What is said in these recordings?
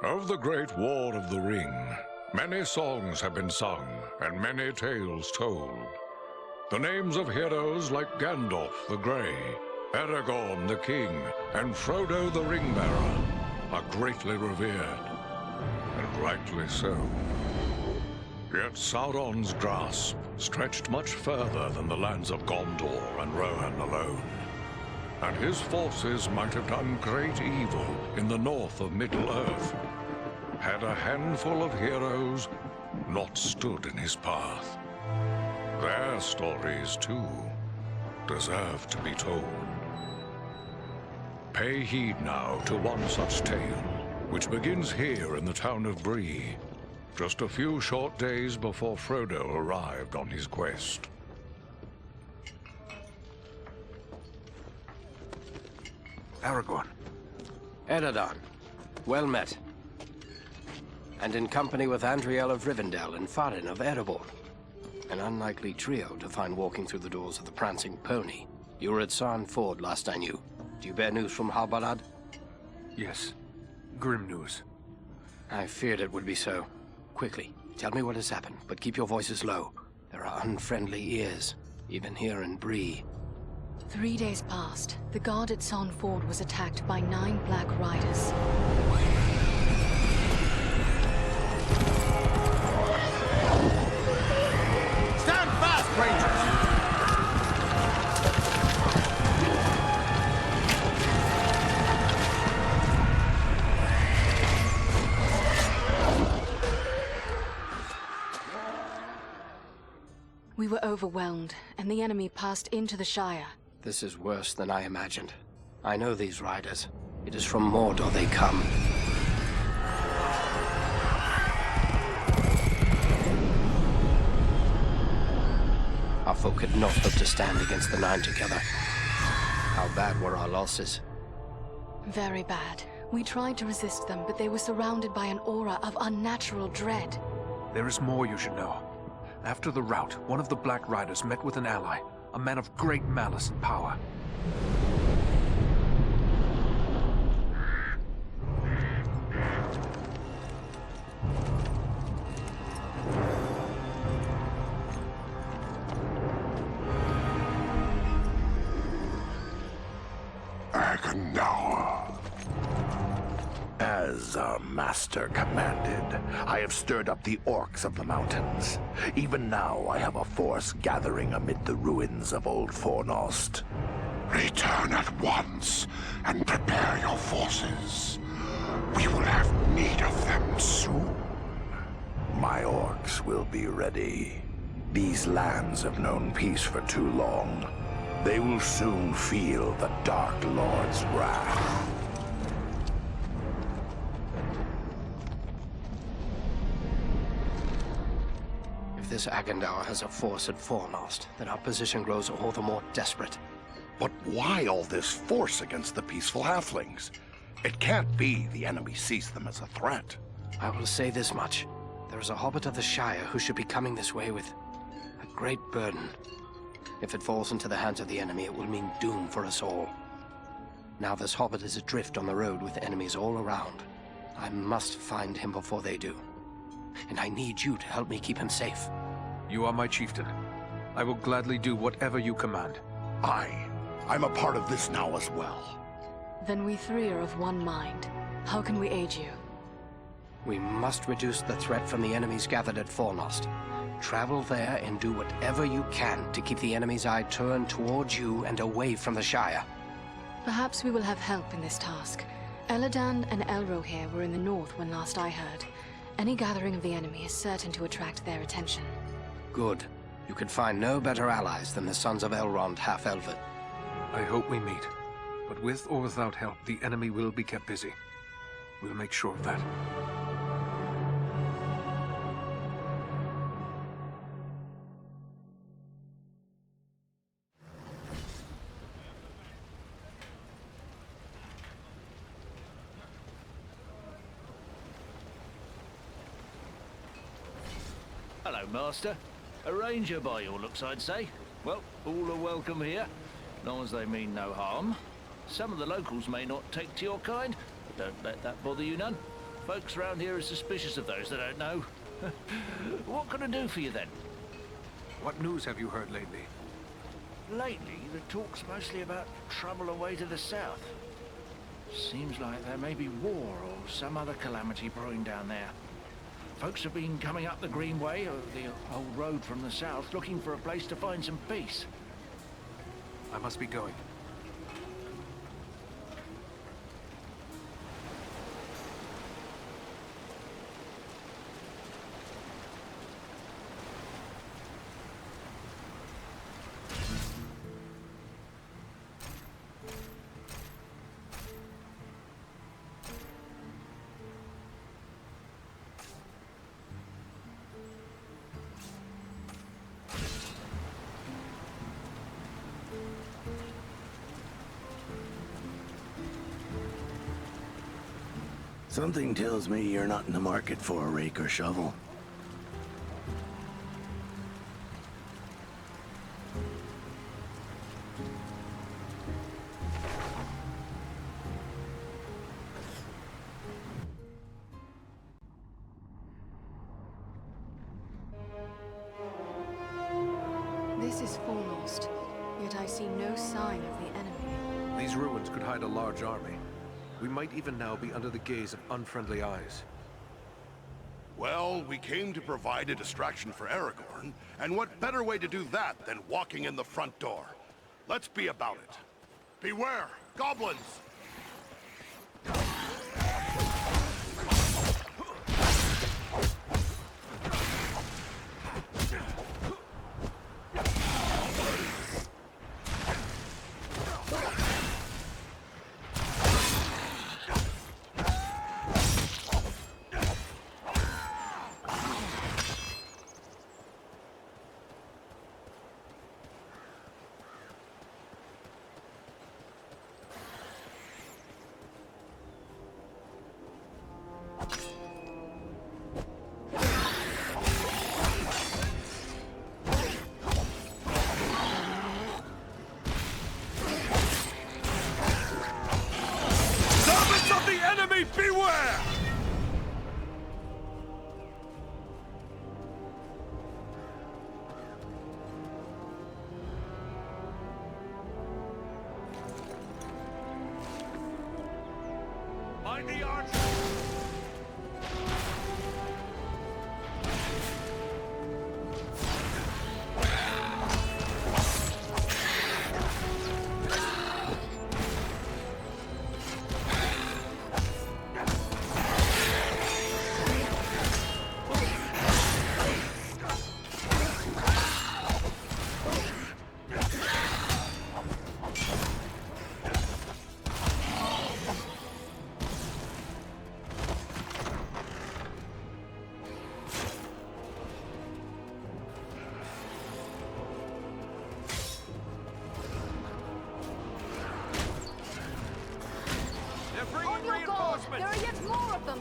Of the Great War of the Ring, many songs have been sung and many tales told. The names of heroes like Gandalf the Grey, Aragorn the King, and Frodo the Ring-Bearer are greatly revered, and rightly so. Yet Sauron's grasp stretched much further than the lands of Gondor and Rohan alone, and his forces might have done great evil in the north of Middle-earth, had a handful of heroes not stood in his path. Their stories, too, deserve to be told. Pay heed now to one such tale, which begins here in the town of Bree, just a few short days before Frodo arrived on his quest. Aragorn. Eredon, well met. And in company with Andriel of Rivendell and Farin of Erebor. An unlikely trio to find walking through the doors of the Prancing Pony. You were at Sarn Ford last I knew. Do you bear news from Halbarad? Yes. Grim news. I feared it would be so. Quickly, tell me what has happened, but keep your voices low. There are unfriendly ears, even here in Bree. 3 days passed. The guard at Sarn Ford was attacked by 9 Black Riders. Stand fast, Rangers! We were overwhelmed, and the enemy passed into the Shire. This is worse than I imagined. I know these riders. It is from Mordor they come. Our folk could not hope to stand against the 9 together. How bad were our losses? Very bad. We tried to resist them, but they were surrounded by an aura of unnatural dread. There is more you should know. After the rout, one of the Black Riders met with an ally, a man of great malice and power. Agandaûr. As our master commanded, I have stirred up the orcs of the mountains. Even now I have a force gathering amid the ruins of old Fornost. Return at once and prepare your forces. We will have need of them soon. My orcs will be ready. These lands have known peace for too long. They will soon feel the Dark Lord's wrath. If this Agandaûr has a force at Fornost, then our position grows all the more desperate. But why all this force against the peaceful halflings? It can't be the enemy sees them as a threat. I will say this much. There is a hobbit of the Shire who should be coming this way with a great burden. If it falls into the hands of the enemy, it will mean doom for us all. Now this hobbit is adrift on the road with enemies all around. I must find him before they do. And I need you to help me keep him safe. You are my chieftain. I will gladly do whatever you command. I'm a part of this now as well. Then we 3 are of one mind. How can we aid you? We must reduce the threat from the enemies gathered at Fornost. Travel there and do whatever you can to keep the enemy's eye turned towards you and away from the Shire. Perhaps we will have help in this task. Elladan and Elrohir were in the north when last I heard. Any gathering of the enemy is certain to attract their attention. Good. You could find no better allies than the sons of Elrond half-elven. I hope we meet. But with or without help, the enemy will be kept busy. We'll make sure of that. Hello, Master. A ranger by your looks, I'd say. Well, all are welcome here, long as they mean no harm. Some of the locals may not take to your kind, but don't let that bother you none. Folks around here are suspicious of those they don't know. What can I do for you then? What news have you heard lately? Lately, the talk's mostly about trouble away to the south. Seems like there may be war or some other calamity brewing down there. Folks have been coming up the Greenway, or the old road from the south, looking for a place to find some peace. I must be going. Something tells me you're not in the market for a rake or shovel. This is Fornost, yet I see no sign of the enemy. These ruins could hide a large army. We might even now be under the gaze of unfriendly eyes. Well, we came to provide a distraction for Aragorn, and what better way to do that than walking in the front door? Let's be about it. Beware, goblins! Beware! Mind the archer! On your guard! There are yet more of them!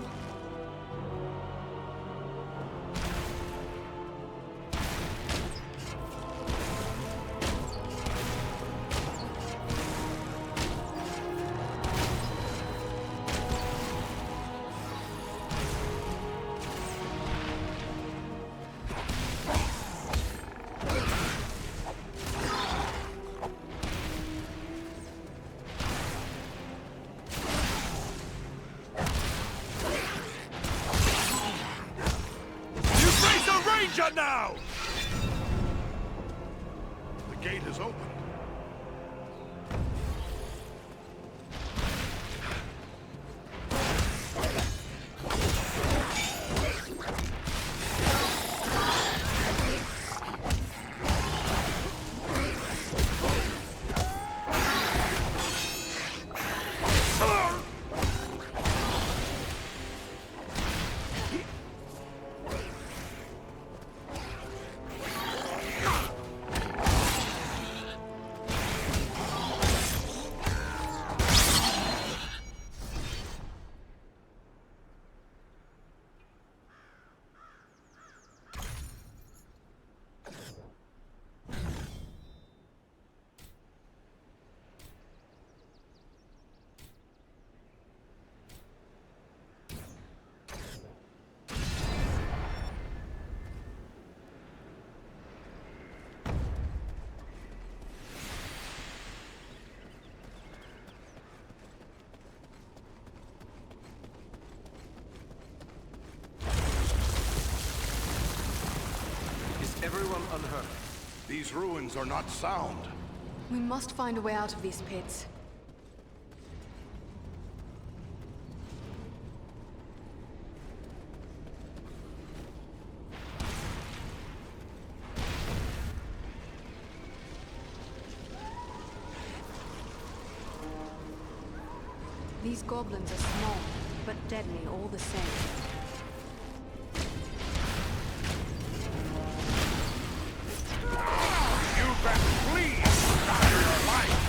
Now! The gate is open. everyone unhurt. These ruins are not sound. We must find a way out of these pits. These goblins are small, but deadly all the same. You can flee for your life!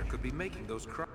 Could be making those cries.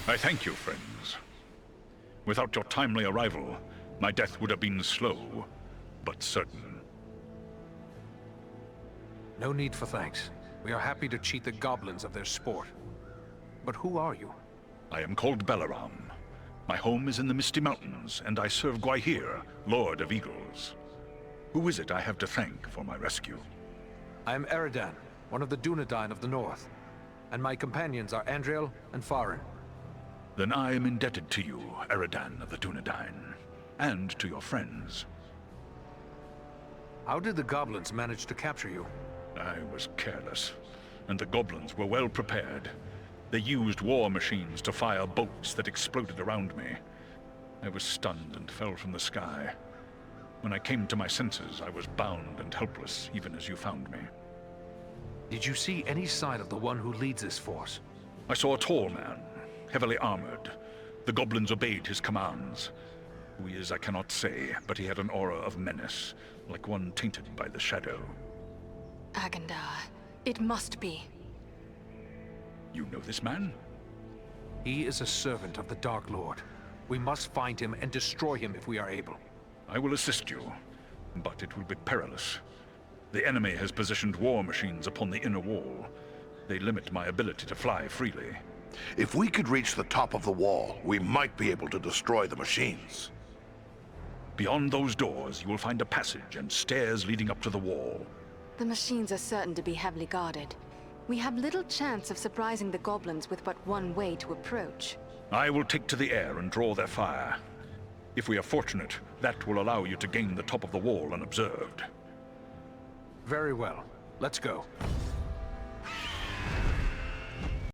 I thank you, friends. Without your timely arrival, my death would have been slow, but certain. No need for thanks. We are happy to cheat the goblins of their sport. But who are you? I am called Beleram. My home is in the Misty Mountains, and I serve Gwaihir, Lord of Eagles. Who is it I have to thank for my rescue? I am Eridan, one of the Dunedain of the North. And my companions are Andriel and Farin. Then I am indebted to you, Eridan of the Dunedain, and to your friends. How did the goblins manage to capture you? I was careless, and the goblins were well prepared. They used war machines to fire bolts that exploded around me. I was stunned and fell from the sky. When I came to my senses, I was bound and helpless, even as you found me. Did you see any sign of the one who leads this force? I saw a tall man, heavily armored. The goblins obeyed his commands. Who he is, I cannot say, but he had an aura of menace, like one tainted by the shadow. Agandaûr. It must be. You know this man? He is a servant of the Dark Lord. We must find him and destroy him if we are able. I will assist you, but it will be perilous. The enemy has positioned war machines upon the inner wall. They limit my ability to fly freely. If we could reach the top of the wall, we might be able to destroy the machines. Beyond those doors, you will find a passage and stairs leading up to the wall. The machines are certain to be heavily guarded. We have little chance of surprising the goblins with but one way to approach. I will take to the air and draw their fire. If we are fortunate, that will allow you to gain the top of the wall unobserved. Very well. Let's go.